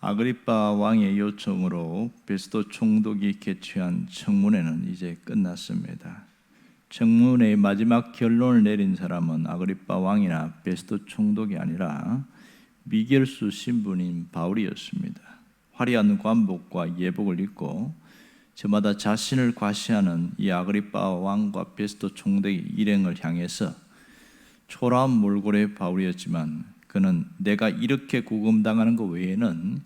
아그리빠 왕의 요청으로 베스도 총독이 개최한 청문회는 이제 끝났습니다. 청문회의 마지막 결론을 내린 사람은 아그리빠 왕이나 베스도 총독이 아니라 미결수 신분인 바울이었습니다. 화려한 관복과 예복을 입고 저마다 자신을 과시하는 이 아그리빠 왕과 베스도 총독의 일행을 향해서 초라한 몰골의 바울이었지만 그는 내가 이렇게 구금당하는 것 외에는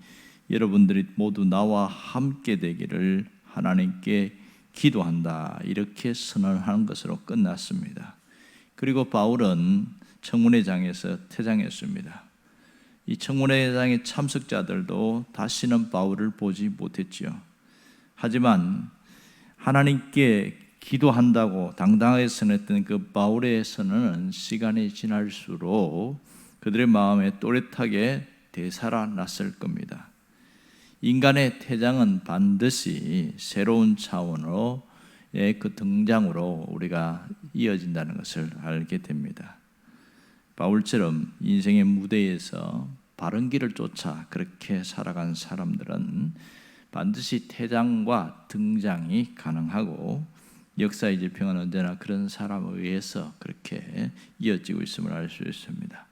여러분들이 모두 나와 함께 되기를 하나님께 기도한다, 이렇게 선언하는 것으로 끝났습니다. 그리고 바울은 청문회장에서 퇴장했습니다. 이 청문회장의 참석자들도 다시는 바울을 보지 못했지요. 하지만 하나님께 기도한다고 당당하게 선언했던 그 바울의 선언은 시간이 지날수록 그들의 마음에 또렷하게 되살아났을 겁니다. 인간의 퇴장은 반드시 새로운 차원의 그 등장으로 우리가 이어진다는 것을 알게 됩니다. 바울처럼 인생의 무대에서 바른 길을 쫓아 그렇게 살아간 사람들은 반드시 퇴장과 등장이 가능하고 역사의 지평은 언제나 그런 사람에 의해서 그렇게 이어지고 있음을 알 수 있습니다.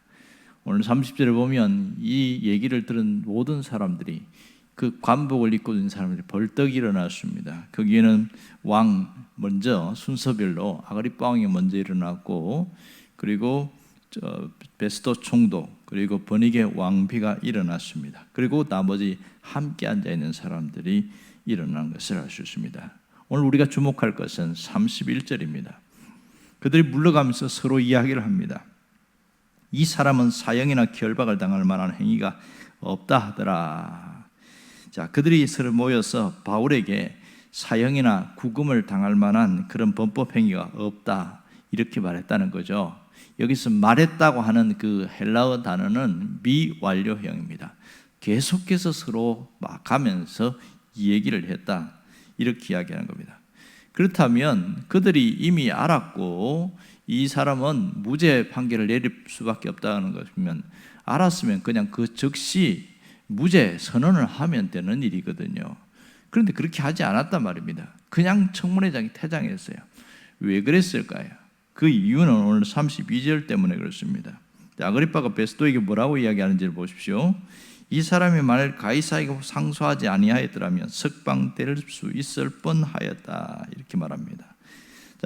오늘 30절을 보면 이 얘기를 들은 모든 사람들이, 그 관복을 입고 있는 사람들이 벌떡 일어났습니다. 거기에는 왕 먼저 순서별로 아그리빠 왕이 먼저 일어났고, 그리고 베스도 총독, 그리고 버니게 왕비가 일어났습니다. 그리고 나머지 함께 앉아 있는 사람들이 일어난 것을 알 수 있습니다. 오늘 우리가 주목할 것은 31절입니다. 그들이 물러가면서 서로 이야기를 합니다. 이 사람은 사형이나 결박을 당할 만한 행위가 없다 하더라. 자, 그들이 서로 모여서 바울에게 사형이나 구금을 당할 만한 그런 범법 행위가 없다, 이렇게 말했다는 거죠. 여기서 말했다고 하는 그 헬라어 단어는 미완료형입니다. 계속해서 서로 막 가면서 이 얘기를 했다, 이렇게 이야기하는 겁니다. 그렇다면 그들이 이미 알았고 이 사람은 무죄 판결을 내릴 수밖에 없다는 것이면, 알았으면 그냥 그 즉시 무죄 선언을 하면 되는 일이거든요. 그런데 그렇게 하지 않았단 말입니다. 그냥 청문회장이 퇴장했어요. 왜 그랬을까요? 그 이유는 오늘 32절 때문에 그렇습니다. 아그리빠가 베스도에게 뭐라고 이야기하는지를 보십시오. 이 사람이 만일 가이사에게 상소하지 아니하였더라면 석방될 수 있을 뻔하였다, 이렇게 말합니다.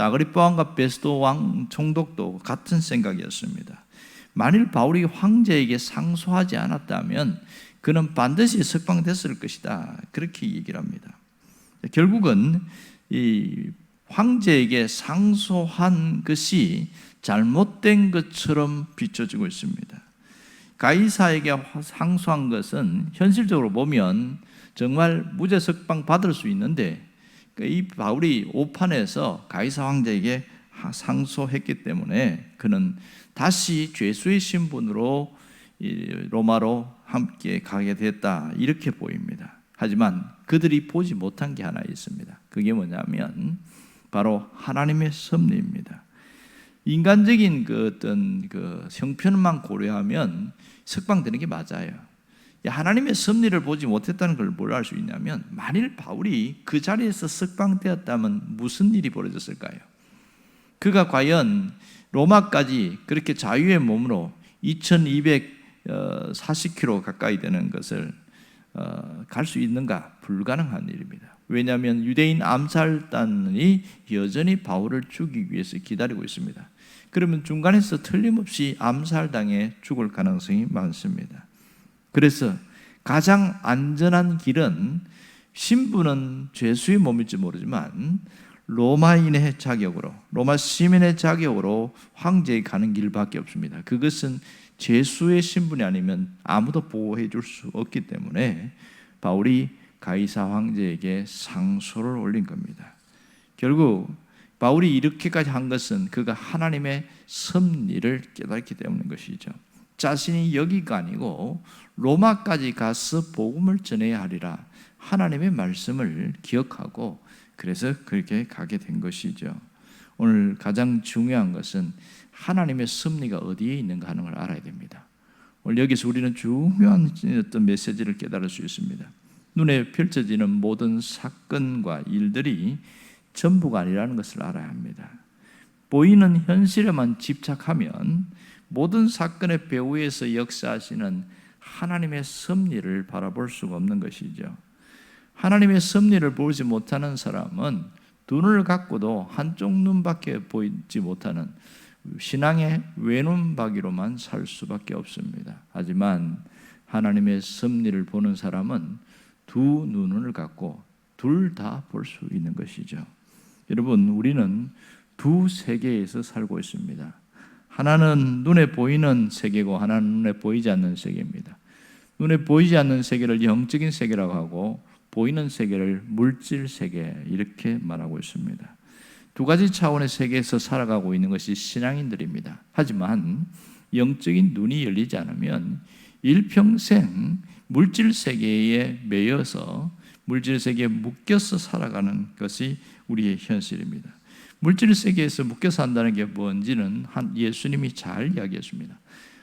아그리빠 왕과 베스도 왕 총독도 같은 생각이었습니다. 만일 바울이 황제에게 상소하지 않았다면 그는 반드시 석방됐을 것이다, 그렇게 얘기를 합니다. 결국은 이 황제에게 상소한 것이 잘못된 것처럼 비춰지고 있습니다. 가이사에게 상소한 것은 현실적으로 보면 정말 무죄 석방 받을 수 있는데, 이 바울이 오판에서 가이사 황제에게 상소했기 때문에 그는 다시 죄수의 신분으로 로마로 함께 가게 됐다, 이렇게 보입니다. 하지만 그들이 보지 못한 게 하나 있습니다. 그게 뭐냐면 바로 하나님의 섭리입니다. 인간적인 그 어떤 그 형편만 고려하면 석방되는 게 맞아요. 하나님의 섭리를 보지 못했다는 걸 뭘 알 수 있냐면, 만일 바울이 그 자리에서 석방되었다면 무슨 일이 벌어졌을까요? 그가 과연 로마까지 그렇게 자유의 몸으로 2240km 가까이 되는 것을 갈 수 있는가? 불가능한 일입니다. 왜냐하면 유대인 암살단이 여전히 바울을 죽이기 위해서 기다리고 있습니다. 그러면 중간에서 틀림없이 암살당해 죽을 가능성이 많습니다. 그래서 가장 안전한 길은, 신분은 죄수의 몸일지 모르지만 로마인의 자격으로, 로마 시민의 자격으로 황제에 가는 길밖에 없습니다. 그것은 죄수의 신분이 아니면 아무도 보호해 줄 수 없기 때문에 바울이 가이사 황제에게 상소를 올린 겁니다. 결국 바울이 이렇게까지 한 것은 그가 하나님의 섭리를 깨닫기 때문인 것이죠. 자신이 여기가 아니고 로마까지 가서 복음을 전해야 하리라 하나님의 말씀을 기억하고, 그래서 그렇게 가게 된 것이죠. 오늘 가장 중요한 것은 하나님의 섭리가 어디에 있는가 하는 걸 알아야 됩니다. 오늘 여기서 우리는 중요한 어떤 메시지를 깨달을 수 있습니다. 눈에 펼쳐지는 모든 사건과 일들이 전부가 아니라는 것을 알아야 합니다. 보이는 현실에만 집착하면 모든 사건의 배후에서 역사하시는 하나님의 섭리를 바라볼 수가 없는 것이죠. 하나님의 섭리를 보지 못하는 사람은 두 눈을 갖고도 한쪽 눈밖에 보이지 못하는 신앙의 외눈박이로만 살 수밖에 없습니다. 하지만 하나님의 섭리를 보는 사람은 두 눈을 갖고 둘 다 볼 수 있는 것이죠. 여러분, 우리는 두 세계에서 살고 있습니다. 하나는 눈에 보이는 세계고 하나는 눈에 보이지 않는 세계입니다. 눈에 보이지 않는 세계를 영적인 세계라고 하고 보이는 세계를 물질 세계 이렇게 말하고 있습니다. 두 가지 차원의 세계에서 살아가고 있는 것이 신앙인들입니다. 하지만 영적인 눈이 열리지 않으면 일평생 물질 세계에 매여서 물질 세계에 묶여서 살아가는 것이 우리의 현실입니다. 물질 세계에서 묶여 산다는 게 뭔지는 예수님이 잘 이야기했습니다.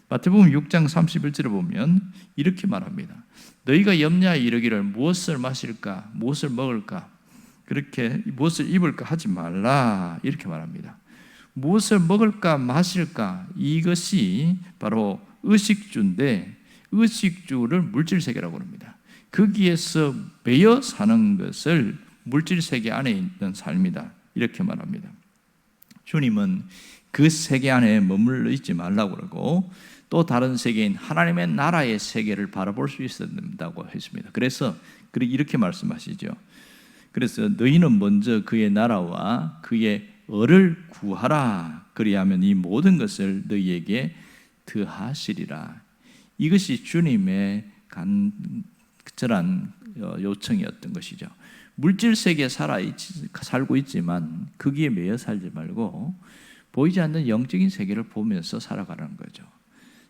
마태복음 6장 31절에 보면 이렇게 말합니다. 너희가 염려하여 이르기를 무엇을 마실까, 무엇을 먹을까, 그렇게 무엇을 입을까 하지 말라 이렇게 말합니다. 무엇을 먹을까 마실까 이것이 바로 의식주인데 의식주를 물질세계라고 합니다. 거기에서 매여 사는 것을 물질세계 안에 있는 삶이다 이렇게 말합니다. 주님은 그 세계 안에 머물러 있지 말라고 그러고 또 다른 세계인 하나님의 나라의 세계를 바라볼 수 있어야 된다고 했습니다. 그래서 이렇게 말씀하시죠. 그래서 너희는 먼저 그의 나라와 그의 의를 구하라. 그리하면 이 모든 것을 너희에게 더하시리라. 이것이 주님의 간절한 요청이었던 것이죠. 물질 세계에 살고 있지만 거기에 매여 살지 말고 보이지 않는 영적인 세계를 보면서 살아가는 거죠.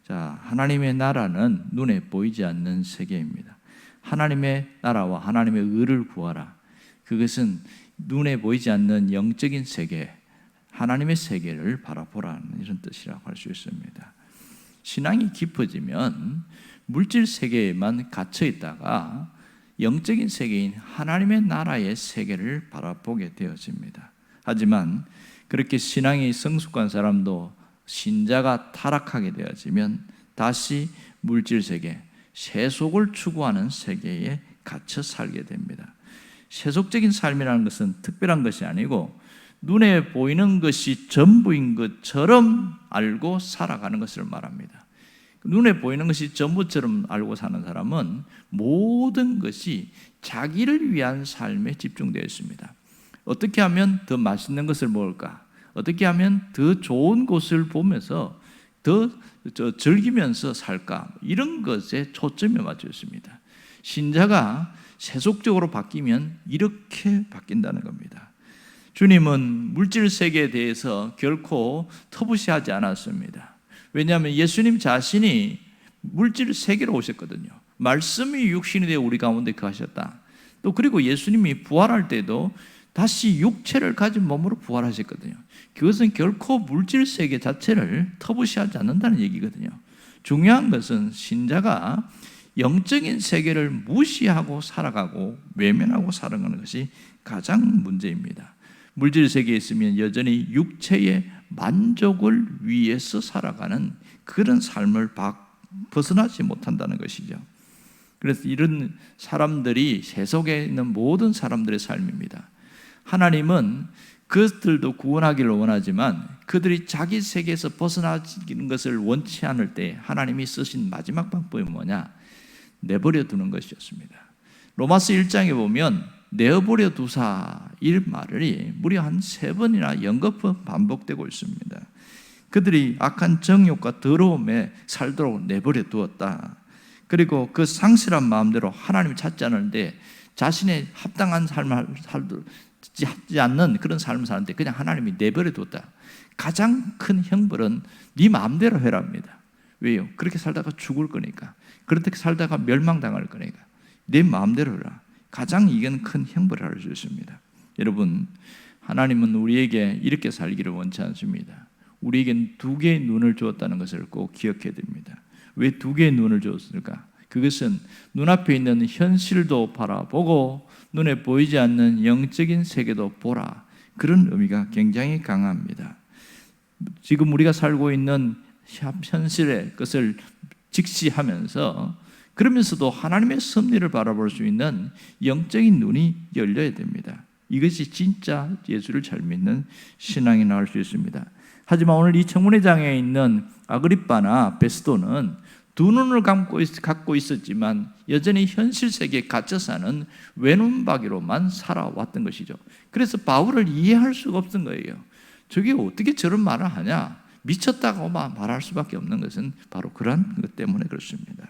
자, 하나님의 나라는 눈에 보이지 않는 세계입니다. 하나님의 나라와 하나님의 의를 구하라. 그것은 눈에 보이지 않는 영적인 세계, 하나님의 세계를 바라보라는 이런 뜻이라고 할 수 있습니다. 신앙이 깊어지면 물질 세계에만 갇혀 있다가 영적인 세계인 하나님의 나라의 세계를 바라보게 되어집니다. 하지만 그렇게 신앙이 성숙한 사람도 신자가 타락하게 되어지면 다시 물질 세계, 세속을 추구하는 세계에 갇혀 살게 됩니다. 세속적인 삶이라는 것은 특별한 것이 아니고 눈에 보이는 것이 전부인 것처럼 알고 살아가는 것을 말합니다. 눈에 보이는 것이 전부처럼 알고 사는 사람은 모든 것이 자기를 위한 삶에 집중되어 있습니다. 어떻게 하면 더 맛있는 것을 먹을까? 어떻게 하면 더 좋은 곳을 보면서 더 즐기면서 살까? 이런 것에 초점이 맞춰 있습니다. 신자가 세속적으로 바뀌면 이렇게 바뀐다는 겁니다. 주님은 물질 세계에 대해서 결코 터부시하지 않았습니다. 왜냐하면 예수님 자신이 물질 세계로 오셨거든요. 말씀이 육신이 되어 우리 가운데 거하셨다. 또 그리고 예수님이 부활할 때도 다시 육체를 가진 몸으로 부활하셨거든요. 그것은 결코 물질 세계 자체를 터부시하지 않는다는 얘기거든요. 중요한 것은 신자가 영적인 세계를 무시하고 살아가고 외면하고 살아가는 것이 가장 문제입니다. 물질 세계에 있으면 여전히 육체의 만족을 위해서 살아가는 그런 삶을 벗어나지 못한다는 것이죠. 그래서 이런 사람들이 세속에 있는 모든 사람들의 삶입니다. 하나님은 그들도 구원하기를 원하지만 그들이 자기 세계에서 벗어나는 것을 원치 않을 때 하나님이 쓰신 마지막 방법이 뭐냐? 내버려 두는 것이었습니다. 로마서 1장에 보면 내어버려 두사 이 말이 무려 한 3번이나 연거푸 반복되고 있습니다. 그들이 악한 정욕과 더러움에 살도록 내버려 두었다. 그리고 그 상실한 마음대로 하나님을 찾지 않는데 자신의 합당한 삶을 살지 않는 그런 삶을 사는데 그냥 하나님이 내버려 두었다. 가장 큰 형벌은 네 마음대로 해랍니다. 왜요? 그렇게 살다가 죽을 거니까. 그렇게 살다가 멸망당할 거니까. 내 마음대로 해라. 가장 이건 큰 형벌을 할 수 있습니다. 여러분, 하나님은 우리에게 이렇게 살기를 원치 않습니다. 우리에겐 2개의 눈을 주었다는 것을 꼭 기억해야 됩니다. 왜 두 개의 눈을 주었을까? 그것은 눈앞에 있는 현실도 바라보고 눈에 보이지 않는 영적인 세계도 보라. 그런 의미가 굉장히 강합니다. 지금 우리가 살고 있는 현실의 것을 직시하면서 그러면서도 하나님의 섭리를 바라볼 수 있는 영적인 눈이 열려야 됩니다. 이것이 진짜 예수를 잘 믿는 신앙이 나올 수 있습니다. 하지만 오늘 이 청문회장에 있는 아그리빠나 베스도는 두 눈을 갖고 있었지만 여전히 현실 세계에 갇혀 사는 외눈박이로만 살아왔던 것이죠. 그래서 바울을 이해할 수가 없던 거예요. 저게 어떻게 저런 말을 하냐? 미쳤다고 말할 수밖에 없는 것은 바로 그런 것 때문에 그렇습니다.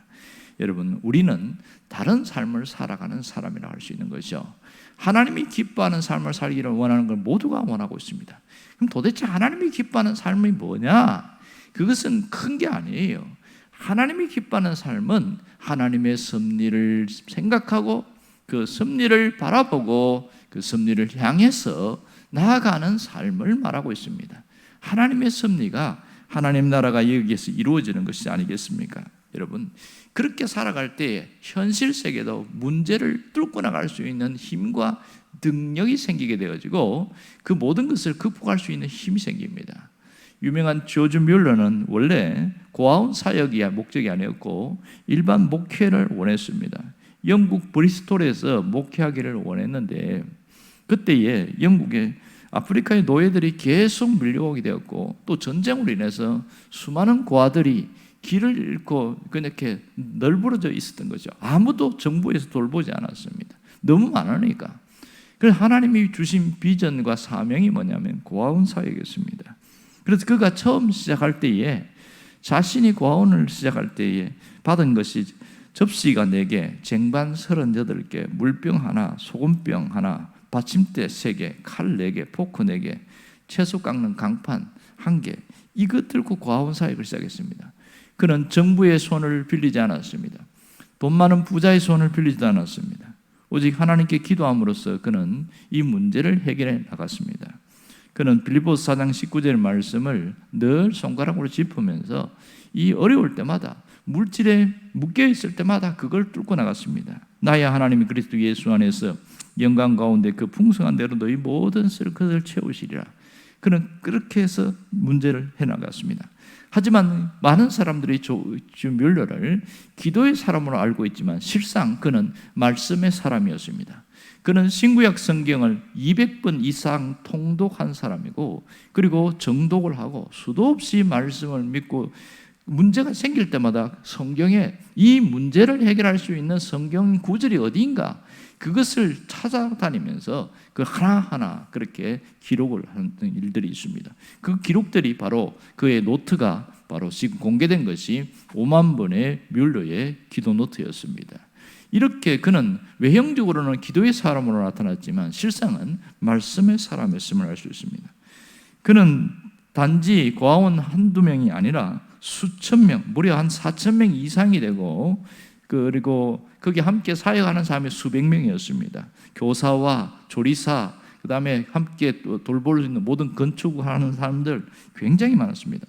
여러분, 우리는 다른 삶을 살아가는 사람이라고 할 수 있는 거죠. 하나님이 기뻐하는 삶을 살기를 원하는 걸 모두가 원하고 있습니다. 그럼 도대체 하나님이 기뻐하는 삶이 뭐냐? 그것은 큰 게 아니에요. 하나님이 기뻐하는 삶은 하나님의 섭리를 생각하고 그 섭리를 바라보고 그 섭리를 향해서 나아가는 삶을 말하고 있습니다. 하나님의 섭리가 하나님 나라가 여기에서 이루어지는 것이 아니겠습니까? 여러분, 그렇게 살아갈 때 현실 세계도 문제를 뚫고 나갈 수 있는 힘과 능력이 생기게 되어지고 그 모든 것을 극복할 수 있는 힘이 생깁니다. 유명한 조지 뮬러는 원래 고아원 사역이 목적이 아니었고 일반 목회를 원했습니다. 영국 브리스톨에서 목회하기를 원했는데 그때에 영국에 아프리카의 노예들이 계속 밀려오게 되었고 또 전쟁으로 인해서 수많은 고아들이 길을 잃고 그렇게 널브러져 있었던 거죠. 아무도 정부에서 돌보지 않았습니다. 너무 많으니까. 그래서 하나님이 주신 비전과 사명이 뭐냐면 고아원 사역이었습니다. 그래서 그가 처음 시작할 때에 자신이 고아원을 시작할 때에 받은 것이 접시가 4개, 쟁반 38개, 물병 하나, 소금병 하나, 받침대 3개, 칼 4개, 포크 4개, 채소 깎는 강판 1개, 이것 들고 고아원 사역을 시작했습니다. 그는 정부의 손을 빌리지 않았습니다. 돈 많은 부자의 손을 빌리지도 않았습니다. 오직 하나님께 기도함으로써 그는 이 문제를 해결해 나갔습니다. 그는 빌립보서 4장 19절 말씀을 늘 손가락으로 짚으면서 이 어려울 때마다 물질에 묶여 있을 때마다 그걸 뚫고 나갔습니다. 나의 하나님이 그리스도 예수 안에서 영광 가운데 그 풍성한 대로 너희 모든 것을 채우시리라. 그는 그렇게 해서 문제를 해나갔습니다. 하지만 많은 사람들이 주 뮬러를 기도의 사람으로 알고 있지만 실상 그는 말씀의 사람이었습니다. 그는 신구약 성경을 200번 이상 통독한 사람이고 그리고 정독을 하고 수도 없이 말씀을 믿고 문제가 생길 때마다 성경에 이 문제를 해결할 수 있는 성경 구절이 어디인가 그것을 찾아다니면서 그 하나하나 그렇게 기록을 하는 일들이 있습니다. 그 기록들이 바로 그의 노트가 바로 지금 공개된 것이 5만 번의 뮬러의 기도 노트였습니다. 이렇게 그는 외형적으로는 기도의 사람으로 나타났지만 실상은 말씀의 사람이었음을 알 수 있습니다. 그는 단지 고아원 한두 명이 아니라 수천 명, 무려 한 4천 명 이상이 되고 그리고 거기 함께 사역하는 사람이 수백 명이었습니다. 교사와 조리사, 그 다음에 함께 돌볼 수 있는 모든 건축하는 사람들 굉장히 많았습니다.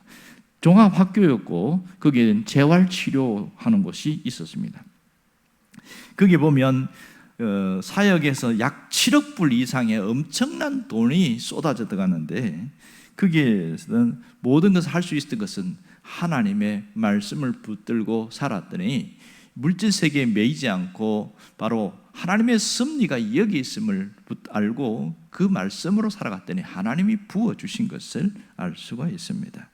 종합학교였고 거기에는 재활치료하는 곳이 있었습니다. 거기 보면 사역에서 약 7억 불 이상의 엄청난 돈이 쏟아져 들어가는데 거기에서는 모든 것을 할 수 있었던 것은 하나님의 말씀을 붙들고 살았더니 물질 세계에 매이지 않고 바로 하나님의 섭리가 여기 있음을 알고 그 말씀으로 살아갔더니 하나님이 부어주신 것을 알 수가 있습니다.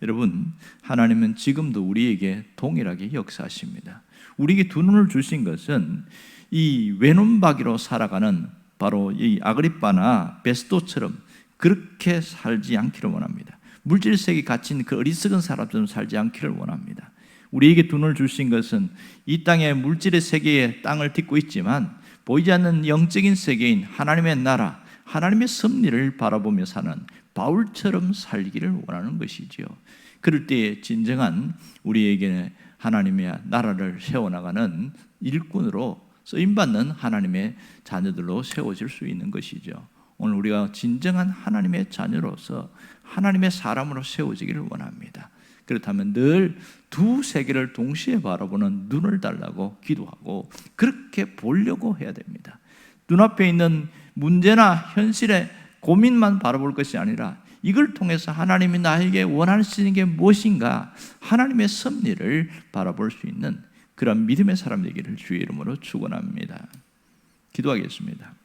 여러분, 하나님은 지금도 우리에게 동일하게 역사하십니다. 우리에게 두 눈을 주신 것은 이 외눈박이로 살아가는 바로 이 아그리빠나 베스도처럼 그렇게 살지 않기를 원합니다. 물질 세계에 갇힌 그 어리석은 사람처럼 살지 않기를 원합니다. 우리에게 두 눈을 주신 것은 이 땅의 물질의 세계에 땅을 딛고 있지만 보이지 않는 영적인 세계인 하나님의 나라, 하나님의 섭리를 바라보며 사는 바울처럼 살기를 원하는 것이지요. 그럴 때 진정한 우리에게 하나님의 나라를 세워나가는 일꾼으로 쓰임받는 하나님의 자녀들로 세워질 수 있는 것이죠. 오늘 우리가 진정한 하나님의 자녀로서 하나님의 사람으로 세워지기를 원합니다. 그렇다면 늘 두 세계를 동시에 바라보는 눈을 달라고 기도하고 그렇게 보려고 해야 됩니다. 눈앞에 있는 문제나 현실의 고민만 바라볼 것이 아니라 이걸 통해서 하나님이 나에게 원하시는 게 무엇인가, 하나님의 섭리를 바라볼 수 있는 그런 믿음의 사람 되기를 주의 이름으로 축원합니다. 기도하겠습니다.